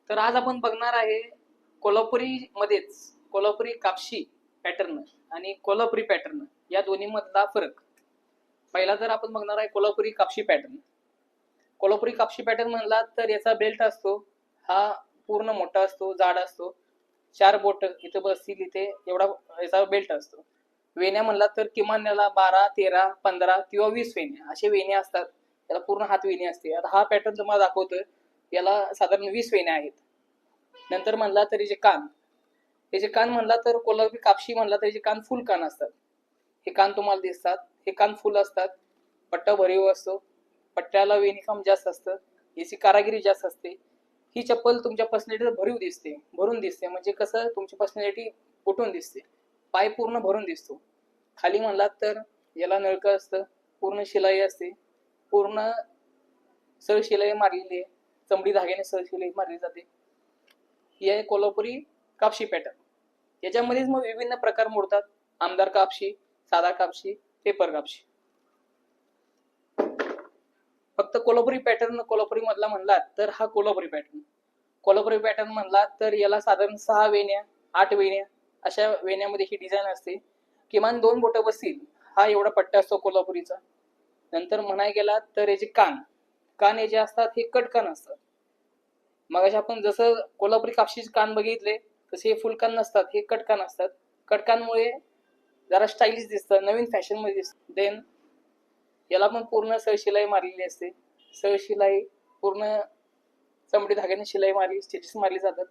तर आज आपण बघणार आहे कोल्हापुरी मध्येच कोल्हापुरी कापशी पॅटर्न आणि कोल्हापुरी पॅटर्न या दोन्ही मधला फरक. पहिला जर आपण बघणार आहे कोल्हापुरी कापशी पॅटर्न. कोल्हापुरी कापशी पॅटर्न म्हणला तर याचा बेल्ट असतो हा पूर्ण मोठा असतो, जाड असतो, 4 बोट इथे बसतील इथे एवढा याचा बेल्ट असतो. वेण्या म्हणला तर किमान याला 12, 13, 15 किंवा 20 वेण्या असे वेण्या असतात. याला पूर्ण हात वेणी असते. आता हा पॅटर्न तुम्हाला दाखवतोय, याला साधारण 20 वेण्या आहेत. नंतर म्हणला तर याचे कान, याचे कान म्हणला तर कोल्हापुरी कापशी म्हणला तर याचे कान फुल कान असतात. हे कान तुम्हाला दिसतात, हे कान फुल असतात. पट्टा भरीव असतो, पट्ट्याला वेणीकाम जास्त असतं, याची कारागिरी जास्त असते. ही चप्पल तुमच्या पर्सनॅलिटीला भरीव दिसते, भरून दिसते. म्हणजे कसं तुमची पर्सनॅलिटी उठून दिसते. पाय पूर्ण भरून दिसतो. खाली म्हणलात तर याला नळकं असतं, पूर्ण शिलाई असते, पूर्ण सळ शिलाई मारलेली आहे, चमडी धाग्याने सळ शिलाई मारली जाते. ही आहे कोल्हापुरी कापशी पॅटर्न. याच्यामध्येच मग विभिन्न प्रकार मोडतात. आमदार कापशी, साधा कापशी, पेपर कापशी. फक्त कोल्हापुरी पॅटर्न कोल्हापुरी मधला म्हणलात तर हा कोल्हापुरी पॅटर्न. कोल्हापुरी पॅटर्न म्हणलात तर याला साधारण 6 वेण्या, 8 वेण्या अशा वेण्यामध्ये ही डिझाईन असते. किमान 2 बोटं बसतील हा एवढा पट्टा असतो कोल्हापुरीचा. नंतर म्हणाय गेला तर याचे कान, कान हे जे असतात हे कट कान असतात. मग आपण जसं कोल्हापुरी कापशीचे कान बघितले तसे हे फुल कान नसतात, हे कट कान असतात. कटकांमुळे जरा स्टाईलिश दिसतं, नवीन फॅशन मध्ये दिसतं. देन याला पण पूर्ण सळ शिलाई मारलेली असते. सळ शिलाई पूर्ण चमडी धाग्याने शिलाई मारली, स्टिचेस मारली जातात.